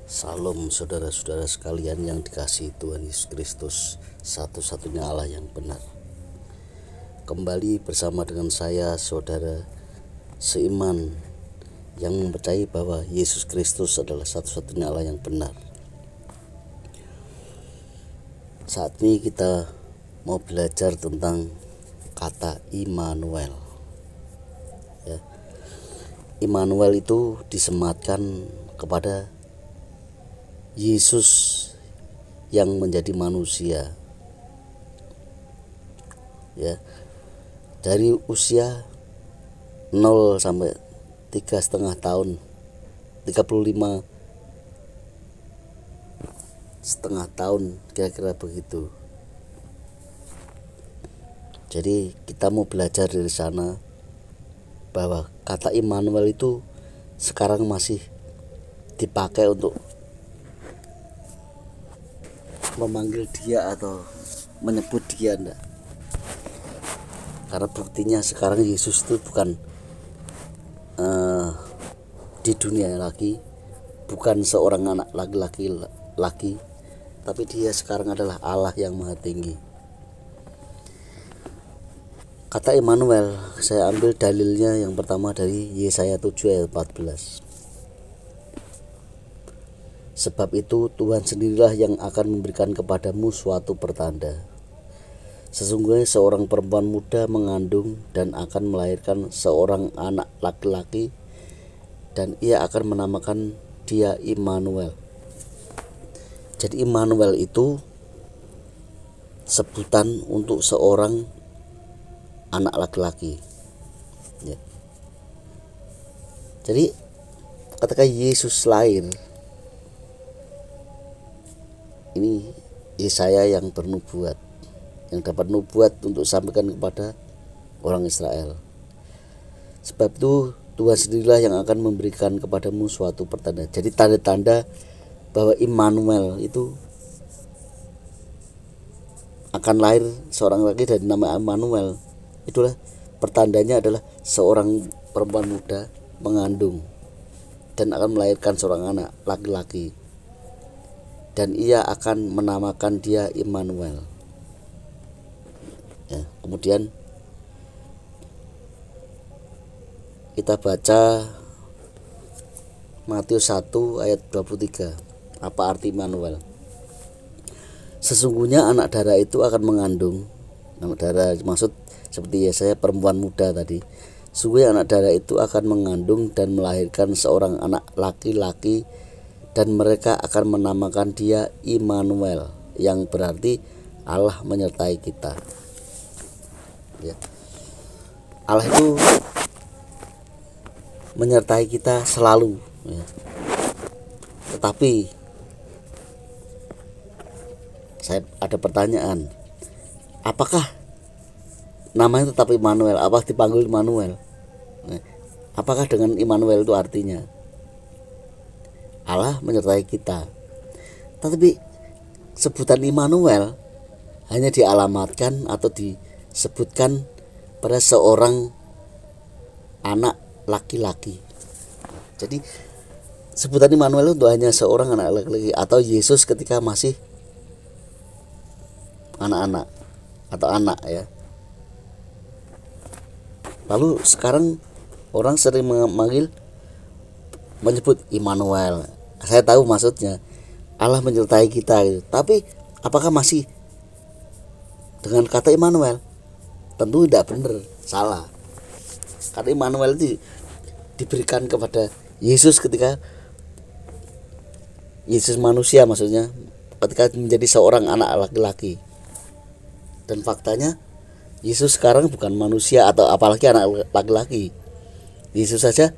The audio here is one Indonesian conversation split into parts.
Salam saudara-saudara sekalian yang dikasihi Tuhan Yesus Kristus, satu-satunya Allah yang benar. Kembali bersama dengan saya, saudara seiman yang mempercayai bahwa Yesus Kristus adalah satu-satunya Allah yang benar. Saat ini kita mau belajar tentang kata Immanuel. Immanuel itu disematkan kepada Yesus yang menjadi manusia, dari usia 0 sampai 3,5 tahun, 35,5 tahun, kira-kira begitu. Jadi kita mau belajar dari sana bahwa kata Immanuel itu sekarang masih dipakai untuk memanggil dia atau menyebut dia, enggak. Karena buktinya sekarang Yesus itu bukan di dunia lagi, bukan seorang anak laki-laki lagi, tapi dia sekarang adalah Allah yang Maha Tinggi. Kata Immanuel, saya ambil dalilnya yang pertama dari Yesaya 7 ayat 14. Sebab itu Tuhan sendirilah yang akan memberikan kepadamu suatu pertanda. Sesungguhnya seorang perempuan muda mengandung dan akan melahirkan seorang anak laki-laki, dan ia akan menamakan dia Immanuel. Jadi Immanuel itu sebutan untuk seorang anak laki-laki. Jadi ketika Yesus lahir, ini Yesaya yang bernubuat, yang dapat nubuat untuk sampaikan kepada orang Israel. Sebab itu Tuhan sendirilah yang akan memberikan kepadamu suatu pertanda. Jadi tanda-tanda bahwa Immanuel itu akan lahir seorang laki dari nama Immanuel. Itulah pertandanya adalah seorang perempuan muda mengandung dan akan melahirkan seorang anak laki-laki, dan ia akan menamakan dia Immanuel. Kemudian kita baca Matius 1 ayat 23. Apa arti Immanuel? Sesungguhnya anak darah itu akan mengandung. Anak darah maksud seperti saya perempuan muda tadi. Sesungguhnya anak darah itu akan mengandung dan melahirkan seorang anak laki-laki, dan mereka akan menamakan dia Immanuel, yang berarti Allah menyertai kita. Allah itu menyertai kita selalu. Tetapi saya ada pertanyaan, apakah namanya tetap Immanuel? Apa dipanggil Immanuel? Apakah dengan Immanuel itu artinya Allah menyertai kita? Tetapi sebutan Immanuel hanya dialamatkan atau disebutkan pada seorang anak laki-laki. Jadi sebutan Immanuel itu hanya seorang anak laki-laki, atau Yesus ketika masih anak-anak atau anak, Lalu sekarang orang sering menyebut Immanuel. Saya tahu maksudnya Allah menyertai kita gitu. Tapi apakah masih dengan kata Immanuel? Tentu tidak benar, salah. Karena Immanuel itu diberikan kepada Yesus ketika Yesus manusia, maksudnya ketika menjadi seorang anak laki-laki. Dan faktanya Yesus sekarang bukan manusia atau apalagi anak laki-laki. Yesus saja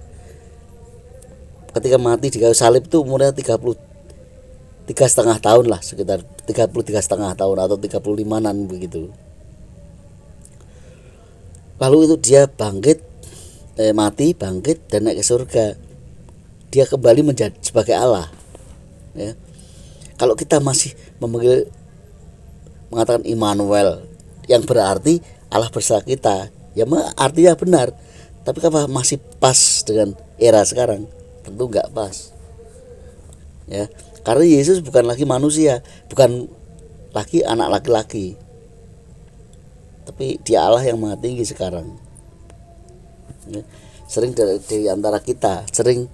ketika mati di kayu salib itu umurnya 33,5 tahun lah, sekitar 33,5 tahun atau 35-an begitu. Lalu itu dia mati, bangkit dan naik ke surga. Dia kembali menjadi sebagai Allah. Kalau kita masih mengatakan Immanuel, yang berarti Allah bersama kita, ya artinya benar. Tapi apa masih pas dengan era sekarang? Tentu enggak pas. ya. Karena Yesus bukan lagi manusia, bukan lagi anak laki-laki, tapi dia Allah yang maha tinggi sekarang, ya. Sering dari antara kita sering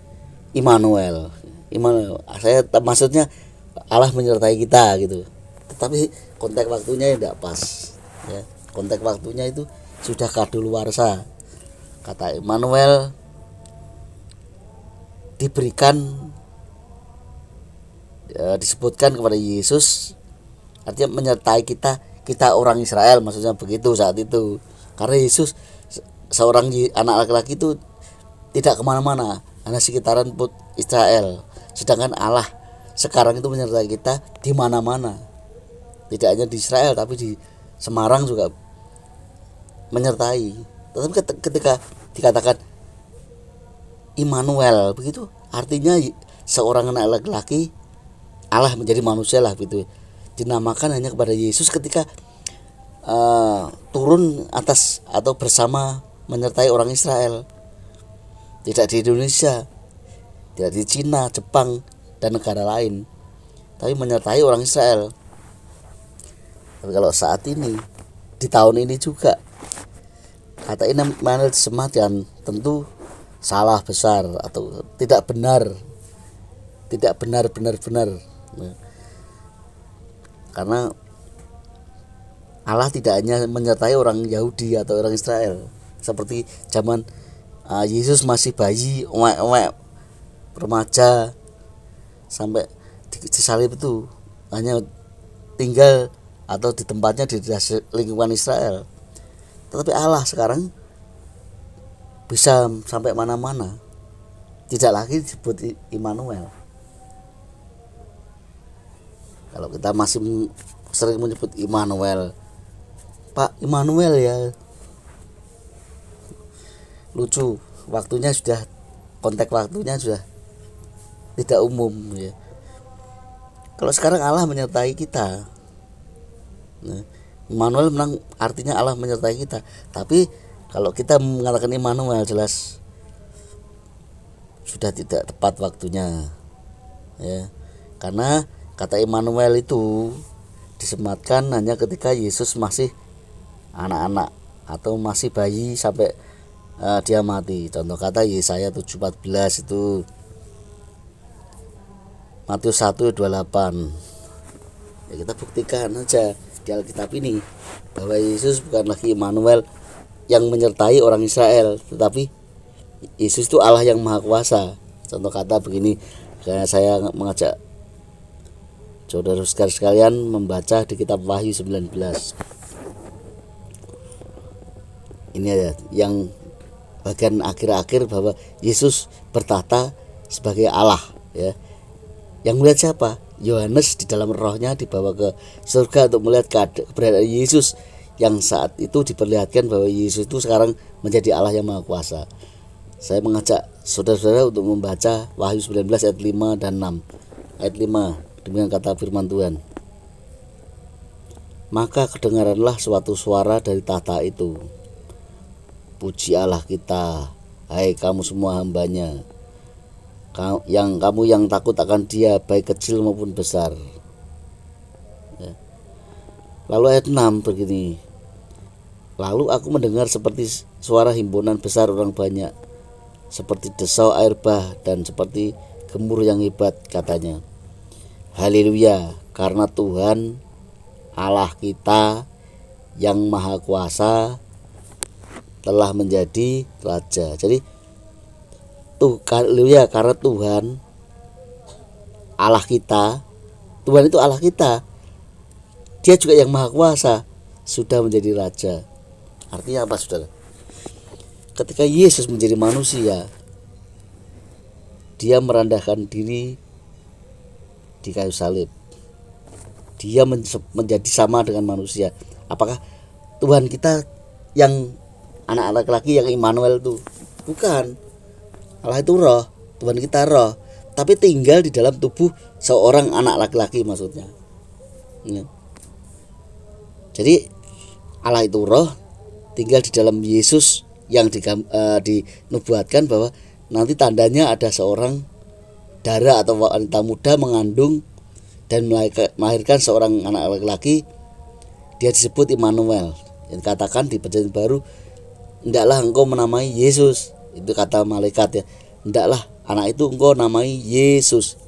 Immanuel, saya maksudnya Allah menyertai kita gitu, tetapi konteks waktunya tidak pas, ya. Konteks waktunya itu sudah kadaluarsa. Kata Immanuel diberikan, disebutkan kepada Yesus, artinya menyertai kita orang Israel, maksudnya begitu saat itu. Karena Yesus seorang anak laki-laki itu tidak kemana-mana, hanya sekitaran Israel. Sedangkan Allah sekarang itu menyertai kita di mana-mana, tidak hanya di Israel tapi di Semarang juga menyertai. Tetapi ketika dikatakan Immanuel begitu, artinya seorang anak laki-laki Allah menjadi manusia lah gitu. Dinamakan hanya kepada Yesus ketika turun atas atau bersama menyertai orang Israel. Tidak di Indonesia, tidak di Cina, Jepang dan negara lain, tapi menyertai orang Israel. Tapi kalau saat ini di tahun ini juga kata Immanuel disematkan, tentu salah besar atau tidak benar nah, karena Allah tidak hanya menyertai orang Yahudi atau orang Israel seperti zaman Yesus masih bayi, remaja sampai disalib itu hanya tinggal atau di tempatnya di lingkungan Israel. Tetapi Allah sekarang bisa sampai mana-mana, tidak lagi disebut Immanuel. Kalau kita masih sering menyebut Immanuel, Pak Immanuel ya, lucu, waktunya sudah, konteks waktunya sudah tidak umum ya. Kalau sekarang Allah menyertai kita, nah, Immanuel memang artinya Allah menyertai kita. Tapi kalau kita mengatakan Immanuel, jelas sudah tidak tepat waktunya, ya. Karena kata Immanuel itu disematkan hanya ketika Yesus masih anak-anak atau masih bayi sampai dia mati. Contoh kata Yesaya 7:14 itu, Matius 1:28. Ya, kita buktikan aja di Alkitab ini bahwa Yesus bukan lagi Immanuel yang menyertai orang Israel, tetapi Yesus itu Allah yang Maha Kuasa. Contoh kata begini, saya mengajak saudara sekalian membaca di kitab Wahyu 19. Ini ya yang bagian akhir-akhir bahwa Yesus bertahta sebagai Allah, ya. Yang melihat siapa? Yohanes di dalam rohnya dibawa ke surga untuk melihat keberadaan Yesus, yang saat itu diperlihatkan bahwa Yesus itu sekarang menjadi Allah yang Maha Kuasa. Saya mengajak saudara-saudara untuk membaca Wahyu 19 ayat 5 dan 6. Ayat 5, demikian kata firman Tuhan. Maka kedengaranlah suatu suara dari tahta itu. Puji Allah kita, hai kamu semua hambanya, kamu yang takut akan Dia, baik kecil maupun besar. Ya. Lalu ayat 6 begini. Lalu aku mendengar seperti suara himpunan besar orang banyak, seperti desau air bah dan seperti gemuruh yang hebat, katanya, haleluya, karena Tuhan Allah kita yang Maha Kuasa telah menjadi Raja. Jadi haleluya, karena Tuhan Allah kita, Tuhan itu Allah kita, Dia juga yang Maha Kuasa, sudah menjadi Raja. Artinya apa, saudara? Ketika Yesus menjadi manusia, Dia merendahkan diri di kayu salib. Dia menjadi sama dengan manusia. Apakah Tuhan kita yang anak laki-laki yang Immanuel itu? Bukan. Allah itu roh, Tuhan kita roh, tapi tinggal di dalam tubuh seorang anak laki-laki maksudnya, ya. Jadi Allah itu roh, tinggal di dalam Yesus yang dinubuatkan bahwa nanti tandanya ada seorang darah atau wanita muda mengandung dan melahirkan seorang anak laki-laki, dia disebut Immanuel. Yang katakan di Perjanjian Baru, hendaklah engkau menamai Yesus. Itu kata malaikat ya. Hendaklah anak itu engkau namai Yesus.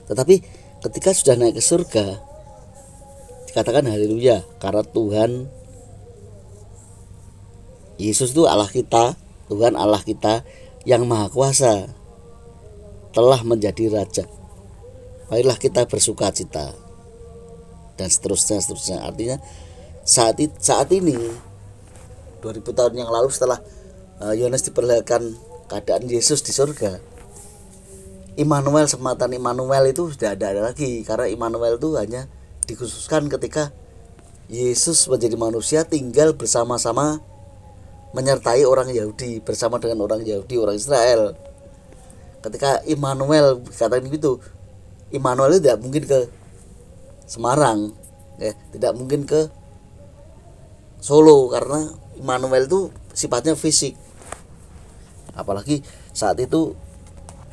Tetapi ketika sudah naik ke surga, dikatakan haleluya, karena Tuhan Yesus itu Allah kita, Tuhan Allah kita yang maha kuasa telah menjadi raja. Marilah kita bersuka cita, dan seterusnya. Artinya saat ini 2000 tahun yang lalu setelah Yohanes diperlihatkan keadaan Yesus di surga, Immanuel, sematan Immanuel itu sudah ada lagi, karena Immanuel itu hanya dikhususkan ketika Yesus menjadi manusia tinggal bersama-sama menyertai orang Yahudi, bersama dengan orang Yahudi, orang Israel. Ketika Immanuel katakan begitu, Immanuel itu tidak mungkin ke Semarang, ya, tidak mungkin ke Solo, karena Immanuel itu sifatnya fisik. Apalagi saat itu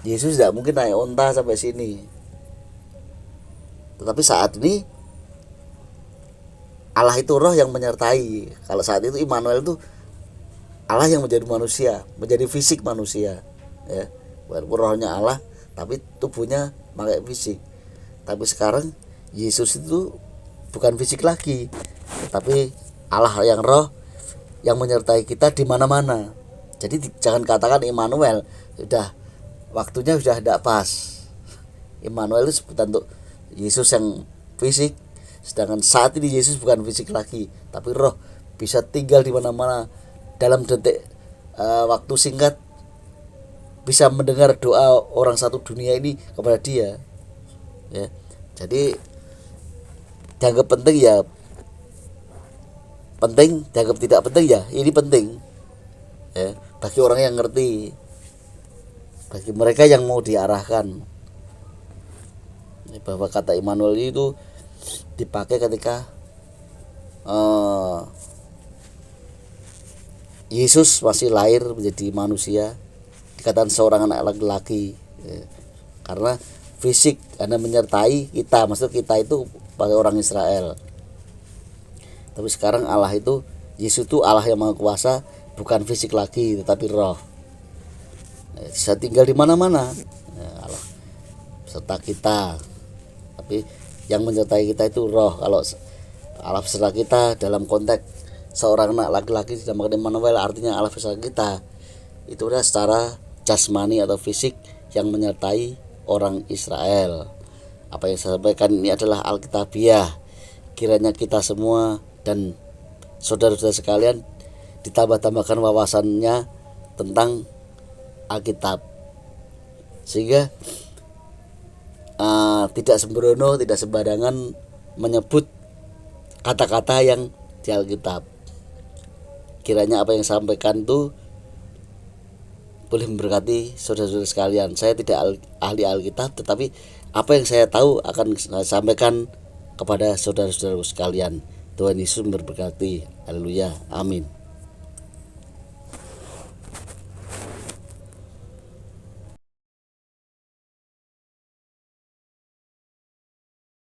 Yesus tidak mungkin naik onta sampai sini. Tetapi saat ini Allah itu roh yang menyertai. Kalau saat itu Immanuel itu Allah yang menjadi manusia, menjadi fisik manusia, ya. Walaupun rohnya Allah, tapi tubuhnya pakai fisik. Tapi sekarang Yesus itu bukan fisik lagi, tapi Allah yang roh yang menyertai kita di mana-mana. Jadi jangan katakan Immanuel, sudah waktunya sudah tidak pas. Immanuel itu sebutan untuk Yesus yang fisik, sedangkan saat ini Yesus bukan fisik lagi, tapi roh bisa tinggal di mana-mana. Dalam detik waktu singkat bisa mendengar doa orang satu dunia ini kepada dia, ya. Jadi dianggap penting ya penting, dianggap tidak penting ya ini penting, ya, bagi orang yang ngerti, bagi mereka yang mau diarahkan, bahwa kata Immanuel itu dipakai ketika Yesus masih lahir menjadi manusia, dikatakan seorang anak laki-laki, ya. Karena fisik Anda menyertai kita, maksud kita itu bagi orang Israel. Tapi sekarang Allah itu, Yesus itu Allah yang maha kuasa, bukan fisik lagi tetapi roh, ya, bisa tinggal di mana-mana, ya, Allah serta kita. Tapi yang menyertai kita itu roh. Kalau Allah beserta kita dalam konteks seorang anak laki-laki dinamakan Immanuel, artinya Allah beserta kita. Itu adalah secara jasmani atau fisik yang menyertai orang Israel. Apa yang saya sampaikan ini adalah Alkitabiah. Kiranya kita semua dan saudara-saudara sekalian ditambah-tambahkan wawasannya tentang Alkitab, sehingga tidak sembrono, tidak sembarangan menyebut kata-kata yang di Alkitab. Kiranya apa yang saya sampaikan itu boleh memberkati saudara-saudara sekalian. Saya tidak ahli Alkitab, tetapi apa yang saya tahu akan saya sampaikan kepada saudara-saudara sekalian. Tuhan Yesus memberkati. Haleluya. Amin.